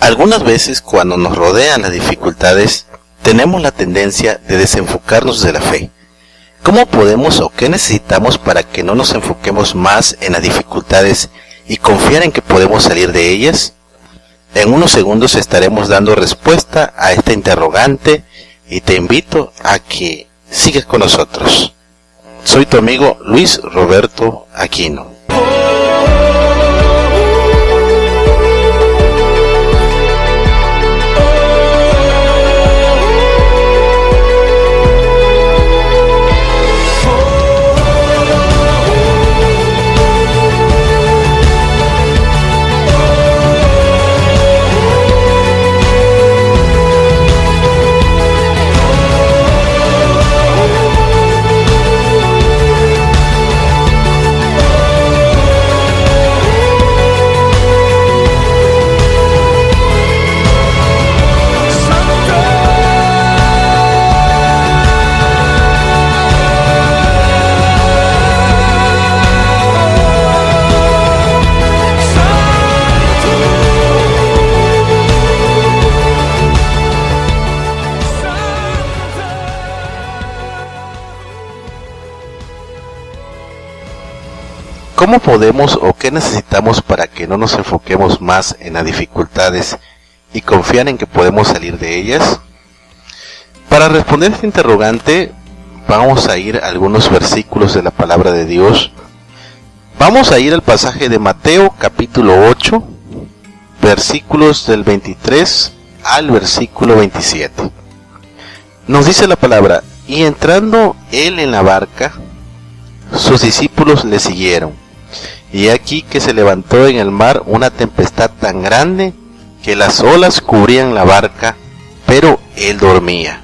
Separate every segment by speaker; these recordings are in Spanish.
Speaker 1: Algunas veces cuando nos rodean las dificultades, tenemos la tendencia de desenfocarnos de la fe. ¿Cómo podemos o qué necesitamos para que no nos enfoquemos más en las dificultades y confiar en que podemos salir de ellas? En unos segundos estaremos dando respuesta a esta interrogante y te invito a que sigas con nosotros. Soy tu amigo Luis Roberto Aquino. ¿Cómo podemos o qué necesitamos para que no nos enfoquemos más en las dificultades y confiar en que podemos salir de ellas? Para responder esta interrogante, vamos a ir a algunos versículos de la palabra de Dios. Vamos a ir al pasaje de Mateo capítulo 8, versículos del 23 al versículo 27. Nos dice la palabra: y entrando él en la barca, sus discípulos le siguieron. Y aquí que se levantó en el mar una tempestad tan grande que las olas cubrían la barca, pero él dormía.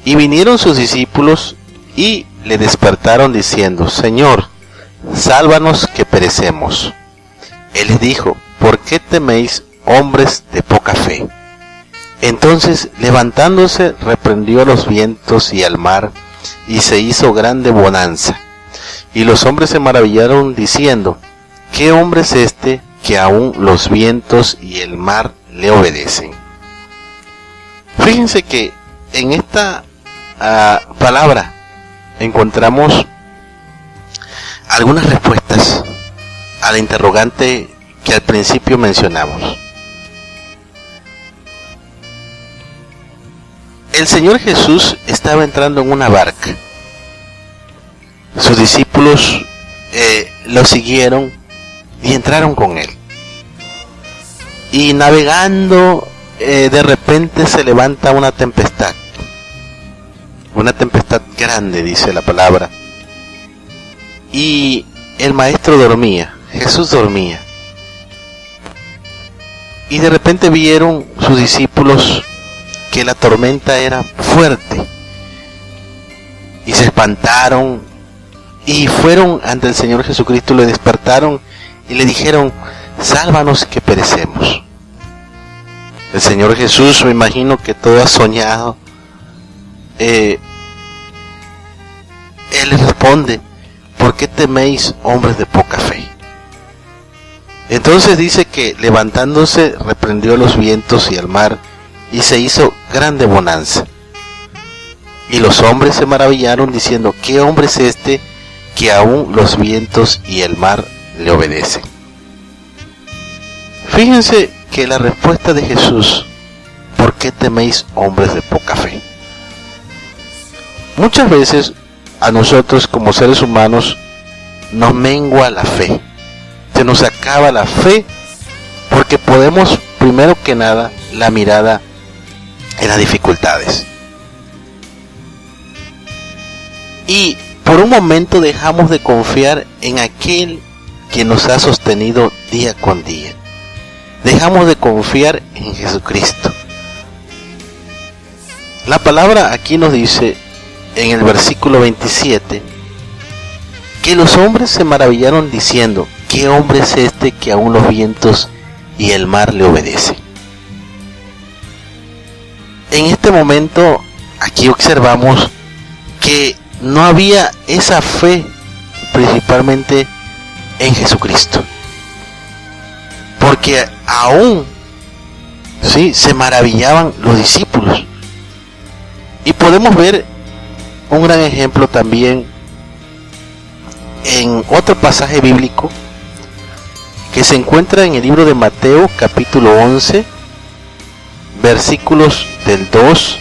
Speaker 1: Y vinieron sus discípulos y le despertaron diciendo: Señor, sálvanos que perecemos. Él les dijo: ¿por qué teméis, hombres de poca fe? Entonces, levantándose, reprendió a los vientos y al mar, y se hizo grande bonanza. Y los hombres se maravillaron diciendo: ¿qué hombre es este que aún los vientos y el mar le obedecen? Fíjense que en esta palabra encontramos algunas respuestas a la interrogante que al principio mencionamos. El Señor Jesús estaba entrando en una barca. Sus discípulos lo siguieron y entraron con él. Y navegando, de repente se levanta una tempestad. Una tempestad grande, dice la palabra. Y el maestro dormía, Jesús dormía. Y de repente vieron sus discípulos que la tormenta era fuerte. Y se espantaron. Y fueron ante el Señor Jesucristo, le despertaron y le dijeron: sálvanos que perecemos. El Señor Jesús, me imagino que todo ha soñado, Él les responde: ¿por qué teméis, hombres de poca fe? Entonces dice que levantándose reprendió a los vientos y al mar, y se hizo grande bonanza. Y los hombres se maravillaron diciendo: ¿qué hombre es este que aún los vientos y el mar le obedecen? Fíjense que la respuesta de Jesús: ¿por qué teméis, hombres de poca fe? Muchas veces a nosotros como seres humanos nos mengua la fe, se nos acaba la fe, porque podemos primero que nada la mirada en las dificultades. Y por un momento dejamos de confiar en aquel que nos ha sostenido día con día. Dejamos de confiar en Jesucristo. La palabra aquí nos dice en el versículo 27 que los hombres se maravillaron diciendo: ¿qué hombre es este que aún los vientos y el mar le obedecen? En este momento aquí observamos que no había esa fe principalmente en Jesucristo, porque aún Sí, se maravillaban los discípulos. Y podemos ver un gran ejemplo también en otro pasaje bíblico que se encuentra en el libro de Mateo, capítulo 11, versículos del 2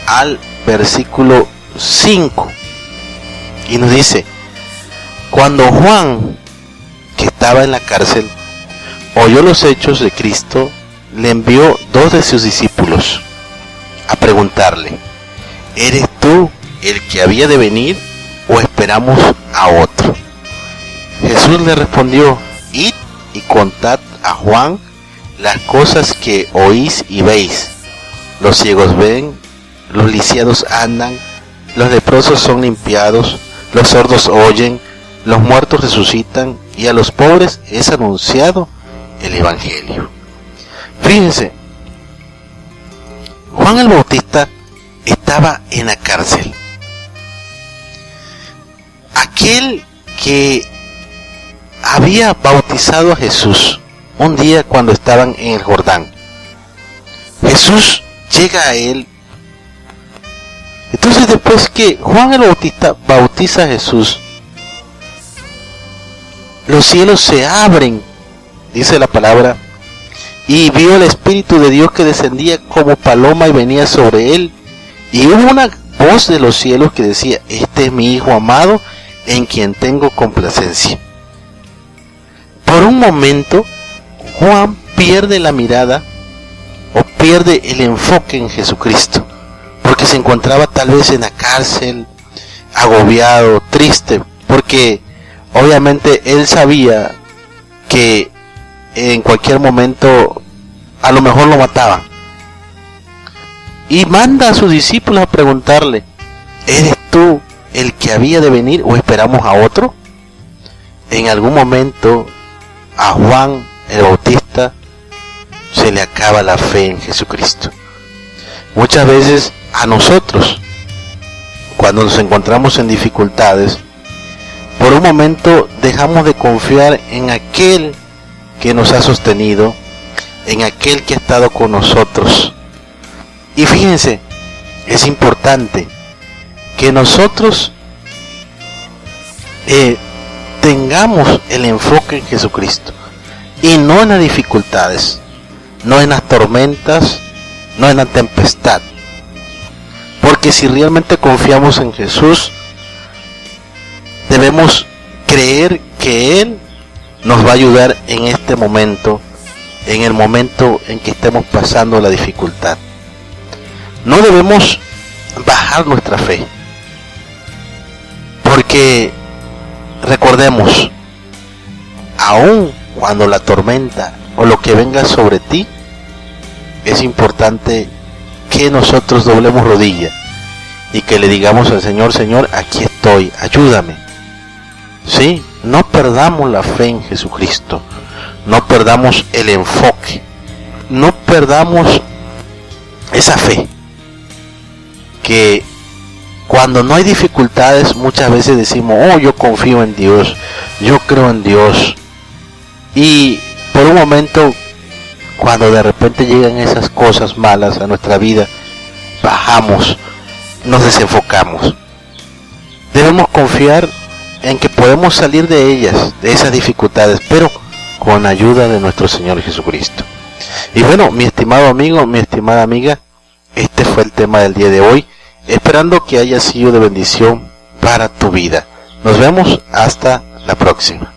Speaker 1: al versículo 5. Y nos dice: cuando Juan, que estaba en la cárcel, oyó los hechos de Cristo, le envió 2 de sus discípulos a preguntarle: ¿eres tú el que había de venir o esperamos a otro? Jesús le respondió: id y contad a Juan las cosas que oís y veis. Los ciegos ven, los lisiados andan, los leprosos son limpiados, los sordos oyen, los muertos resucitan, y a los pobres es anunciado el Evangelio. Fíjense, Juan el Bautista estaba en la cárcel. Aquel que había bautizado a Jesús un día cuando estaban en el Jordán, Jesús llega a él. Entonces, después que Juan el Bautista bautiza a Jesús, los cielos se abren, dice la palabra, y vio el Espíritu de Dios que descendía como paloma y venía sobre él, y hubo una voz de los cielos que decía: este es mi Hijo amado, en quien tengo complacencia. Por un momento, Juan pierde la mirada o pierde el enfoque en Jesucristo, porque se encontraba tal vez en la cárcel, agobiado, triste, porque obviamente él sabía que en cualquier momento a lo mejor lo mataban. Y manda a sus discípulos a preguntarle: ¿eres tú el que había de venir o esperamos a otro? En algún momento a Juan el Bautista se le acaba la fe en Jesucristo. Muchas veces a nosotros, cuando nos encontramos en dificultades, por un momento dejamos de confiar en aquel que nos ha sostenido, en aquel que ha estado con nosotros. Y fíjense, es importante que nosotros tengamos el enfoque en Jesucristo y no en las dificultades, no en las tormentas, no en la tempestad. Porque si realmente confiamos en Jesús, debemos creer que Él nos va a ayudar en este momento, en el momento en que estemos pasando la dificultad. No debemos bajar nuestra fe, porque recordemos, aun cuando la tormenta o lo que venga sobre ti, es importante que nosotros doblemos rodilla y que le digamos al Señor: Señor, aquí estoy, ayúdame. Sí, no perdamos la fe en Jesucristo, no perdamos el enfoque, no perdamos esa fe, que cuando no hay dificultades muchas veces decimos: oh, yo confío en Dios, yo creo en Dios, y por un momento, cuando de repente llegan esas cosas malas a nuestra vida, bajamos, nos desenfocamos. Debemos confiar en que podemos salir de ellas, de esas dificultades, pero con ayuda de nuestro Señor Jesucristo. Y bueno, mi estimado amigo, mi estimada amiga, este fue el tema del día de hoy, esperando que haya sido de bendición para tu vida. Nos vemos hasta la próxima.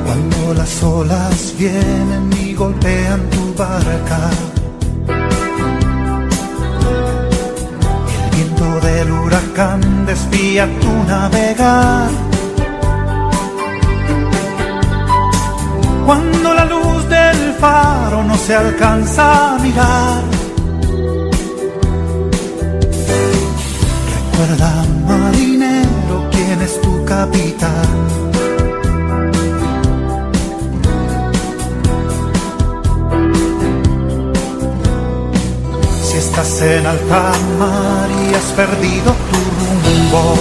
Speaker 2: Cuando las olas vienen y golpean tu barca, el viento del huracán desvía tu navegar. Cuando la luz del faro no se alcanza a mirar, recuerda, marinero, quién es tu capitán. Estás en alta mar y has perdido tu rumbo.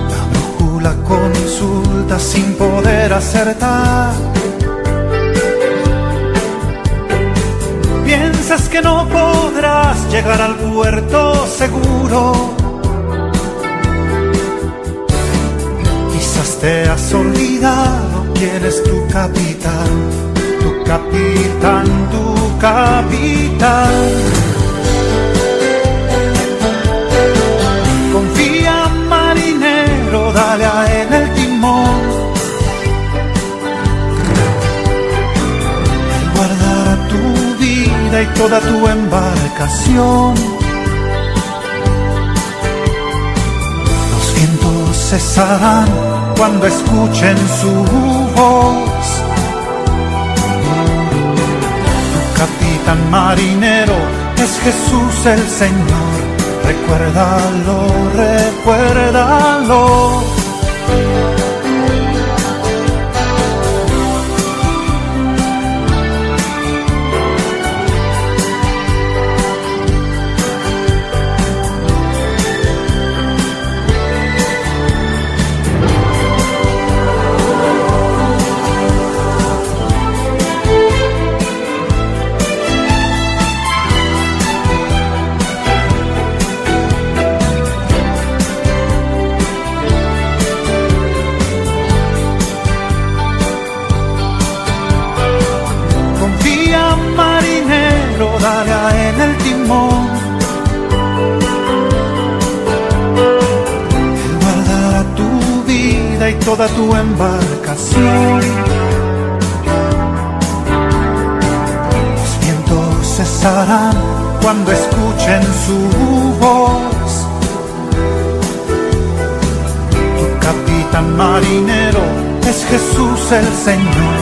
Speaker 2: La brújula consulta sin poder acertar. Piensas que no podrás llegar al puerto seguro. Quizás te has olvidado quién es tu capitán, tu capitán, tu capitán. Confía, marinero, dale a él el timón. Él guardará tu vida y toda tu embarcación. Los vientos cesarán cuando escuchen su voz. Tu capitán marinero es Jesús el Señor. Recuérdalo, recuérdalo. Dale a él el timón. Él guardará tu vida y toda tu embarcación. Los vientos cesarán cuando escuchen su voz. Tu capitán marinero es Jesús el Señor.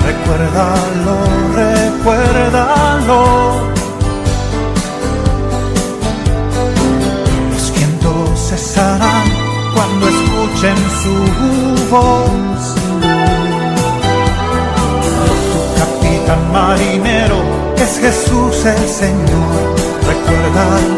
Speaker 2: Recuérdalo, recuérdalo. Los vientos cesarán cuando escuchen su voz. Tu capitán marinero es Jesús el Señor. Recuérdalo.